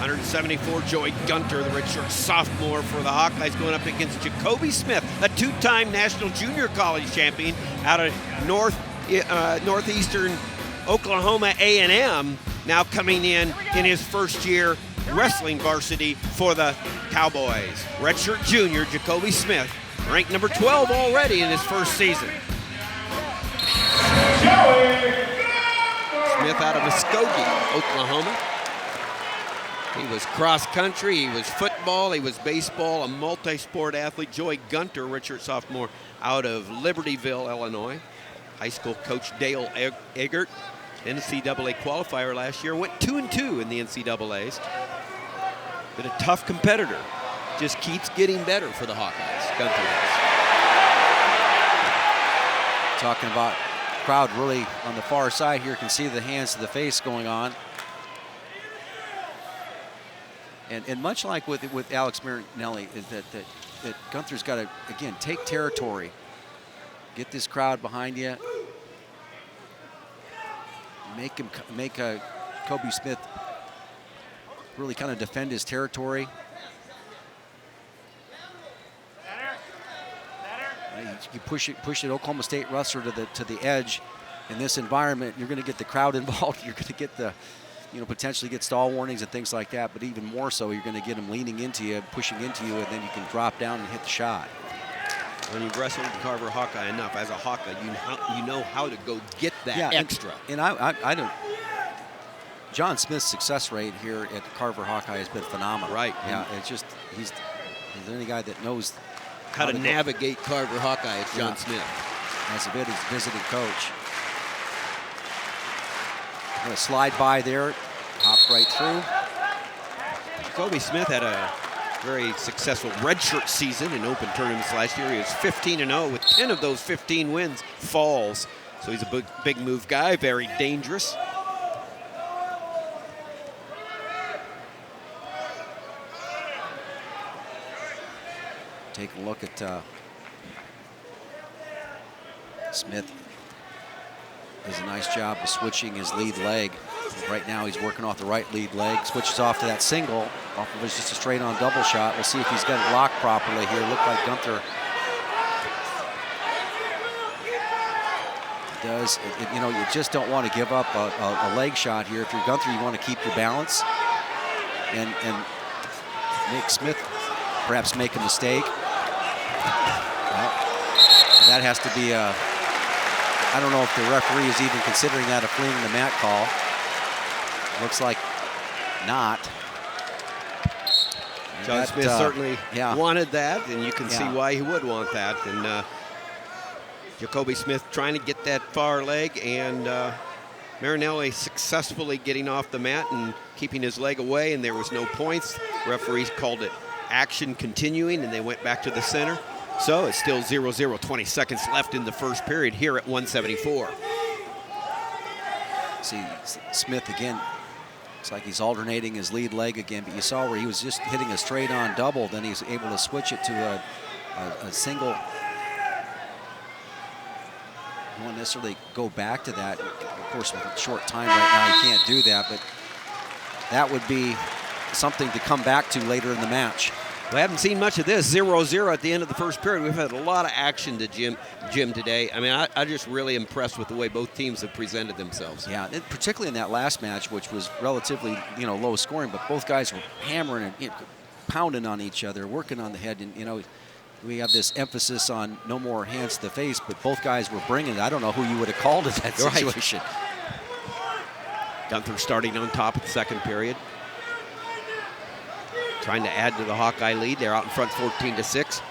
174, Joey Gunther, the redshirt sophomore for the Hawkeyes, going up against Jacobe Smith, a two-time national junior college champion out of northeastern Oklahoma A&M, now coming in his first year wrestling varsity for the Cowboys. Redshirt junior Jacobe Smith, ranked number 12 already in his first season. Smith out of Muskogee, Oklahoma. He was cross country, he was football, he was baseball, a multi-sport athlete. Joey Gunther, redshirt sophomore out of Libertyville, Illinois. High school coach Dale Eggert, NCAA qualifier last year, went 2-2 in the NCAAs. Been a tough competitor. Just keeps getting better for the Hawkeyes. Gunther does. Talking about crowd really on the far side here, can see the hands to the face going on. And much like with Alex Marinelli, is that Gunther's got to, again, take territory. Get this crowd behind you. Make Kobe Smith really kind of defend his territory. You push it Oklahoma State wrestler to the edge. In this environment, you're going to get the crowd involved. You're going to get the, potentially get stall warnings and things like that. But even more so, you're going to get them leaning into you, pushing into you, and then you can drop down and hit the shot. When you've wrestled Carver Hawkeye enough, as a Hawkeye, you know how to go get that extra. And I don't. John Smith's success rate here at Carver Hawkeye has been phenomenal. Right. Yeah. It's just he's the only guy that knows how to navigate Carver Hawkeye. It's John Smith. As a bit as visiting coach. Going to slide by there, hop right through. Jacobe Smith had a very successful redshirt season in open tournaments last year. He was 15-0 with 10 of those 15 wins falls. So he's a big move guy, very dangerous. Take a look at Smith. Does a nice job of switching his lead leg. Right now he's working off the right lead leg, switches off to that single, off of just a straight on double shot. We'll see if he's got it locked properly here. Look like Gunther does. You just don't want to give up a leg shot here. If you're Gunther, you want to keep your balance and make Smith perhaps make a mistake. Well, that has to be a, I don't know if the referee is even considering that a fleeing the mat call. Looks like not. John Smith certainly wanted that, and you can see why he would want that. And Jacobe Smith trying to get that far leg, and Marinelli successfully getting off the mat and keeping his leg away, and there was no points. Referees called it action continuing, and they went back to the center. So it's still 0-0, 20 seconds left in the first period here at 174. See, Smith again, looks like he's alternating his lead leg again, but you saw where he was just hitting a straight on double, then he's able to switch it to a single. You won't necessarily go back to that. Of course, with a short time right now, you can't do that, but that would be something to come back to later in the match. We haven't seen much of this. 0-0 at the end of the first period. We've had a lot of action to Jim today. I mean, I'm just really impressed with the way both teams have presented themselves. Yeah, particularly in that last match, which was relatively, low scoring, but both guys were hammering and pounding on each other, working on the head. And, we have this emphasis on no more hands to the face, but both guys were bringing it. I don't know who you would have called in that situation. Gunther starting on top of the second period. Trying to add to the Hawkeye lead. They're out in front 14-6.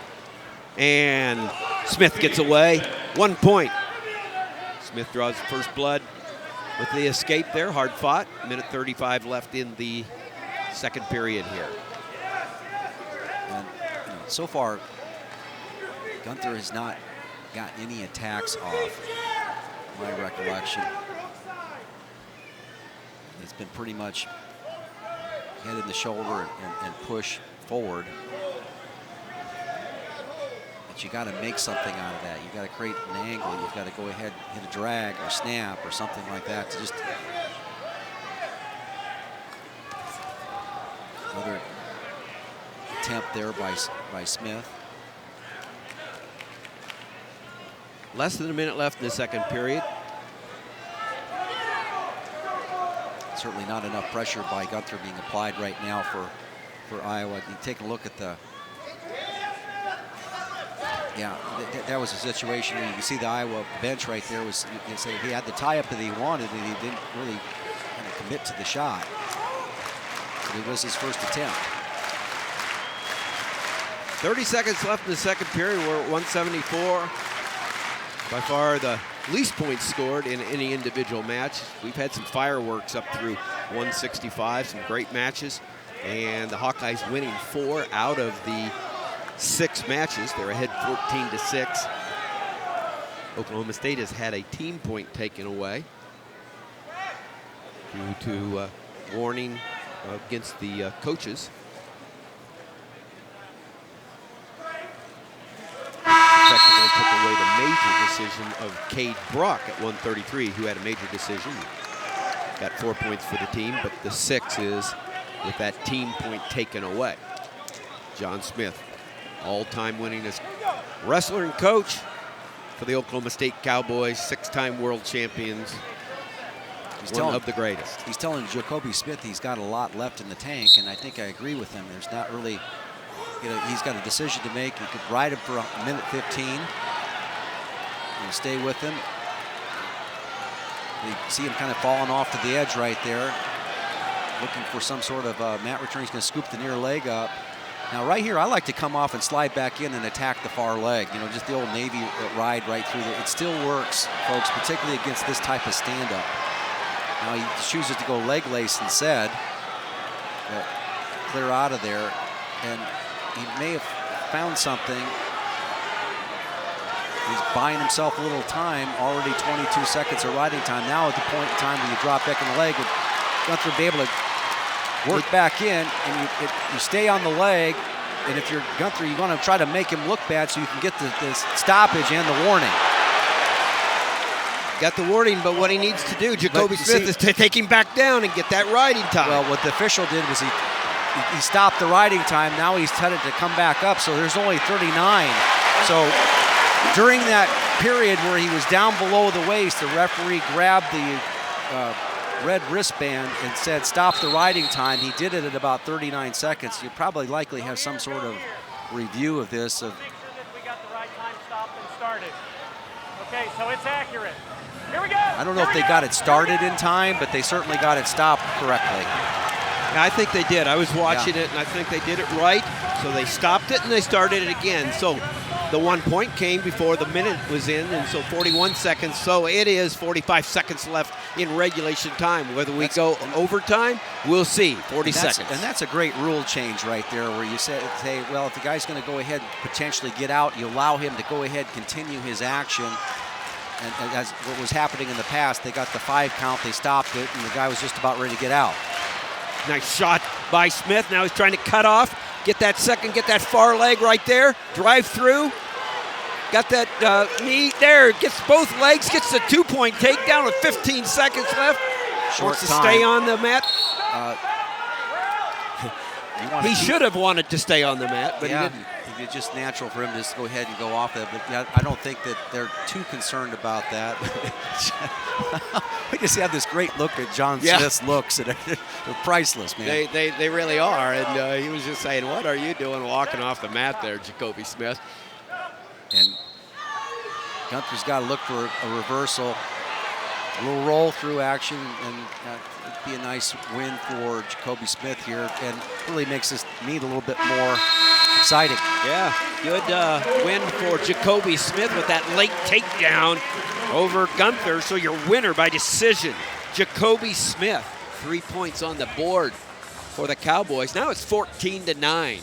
And Smith gets away. 1 point. Smith draws first blood with the escape there. Hard fought. Minute 35 left in the second period here. And, so far, Gunther has not gotten any attacks off, my recollection. It's been pretty much head in the shoulder and push forward. But you got to make something out of that. You got to create an angle. You've got to go ahead and hit a drag or snap or something like that to just Another attempt there by Smith. Less than a minute left in the second period. Certainly not enough pressure by Gunther being applied right now for Iowa. You take a look at the, yeah, that was a situation where you can see the Iowa bench right there was, you say he had the tie-up that he wanted and he didn't really kind of commit to the shot. But it was his first attempt. 30 seconds left in the second period. We're at 174. By far the least points scored in any individual match. We've had some fireworks up through 165, some great matches. And the Hawkeyes winning 4 out of the 6 matches. They're ahead 14-6. Oklahoma State has had a team point taken away due to warning against the coaches. Effectively took away the major decision of Cade Brock at 133, who had a major decision. Got 4 points for the team, but the 6 is with that team point taken away. John Smith, all-time winningest wrestler and coach for the Oklahoma State Cowboys, 6-time world champions. One of the greatest. He's telling Jacobe Smith he's got a lot left in the tank, and I think I agree with him. There's not really, you know, he's got a decision to make. He could ride him for a minute 15 and stay with him. You see him kind of falling off to the edge right there, looking for some sort of mat return. He's going to scoop the near leg up. Now right here, I like to come off and slide back in and attack the far leg. You know, just the old Navy ride right through there. It still works, folks, particularly against this type of stand-up. Now he chooses to go leg lace instead, but clear out of there, and he may have found something. He's buying himself a little time, already 22 seconds of riding time. Now at the point in time when you drop back in the leg, Gunther will be able to work back in, and you stay on the leg, and if you're Gunther, you want to try to make him look bad so you can get the stoppage and the warning. Got the warning, but what he needs to do, Jacobe Smith, is to take him back down and get that riding time. Well, what the official did was he stopped the riding time. Now he's headed to come back up, so there's only 39. So during that period where he was down below the waist, the referee grabbed the red wristband and said, stop the riding time. He did it at about 39 seconds. You probably likely have some sort of review of this. Make sure that we got the right time stopped and started. Okay, so it's accurate. Here we go. I don't know if they got it started in time, but they certainly got it stopped correctly. Yeah, I think they did. I was watching it, and I think they did it right. So they stopped it, and they started it again. So the 1 point came before the minute was in, and so 41 seconds. So it is 45 seconds left in regulation time. Whether we go overtime, we'll see. 40 seconds. And that's a great rule change right there, where you say, well, if the guy's going to go ahead and potentially get out, you allow him to go ahead and continue his action. And as what was happening in the past, they got the 5 count, they stopped it, and the guy was just about ready to get out. Nice shot by Smith. Now he's trying to cut off, get that second, get that far leg right there, drive through. Got that knee there, gets both legs, gets the 2 point takedown with 15 seconds left. Wants to stay on the mat. He should have wanted to stay on the mat, but he didn't. It's just natural for him to just go ahead and go off it, but I don't think that they're too concerned about that. We just have this great look at John Smith's looks, and they're priceless, man. They really are, and he was just saying, what are you doing walking off the mat there, Jacobe Smith? And Gunther's got to look for a reversal, a little roll-through action, and it'd be a nice win for Jacobe Smith here, and really makes this meet a little bit more exciting. Yeah, good win for Jacobe Smith with that late takedown over Gunther. So your winner by decision, Jacobe Smith. 3 points on the board for the Cowboys. Now it's 14-9.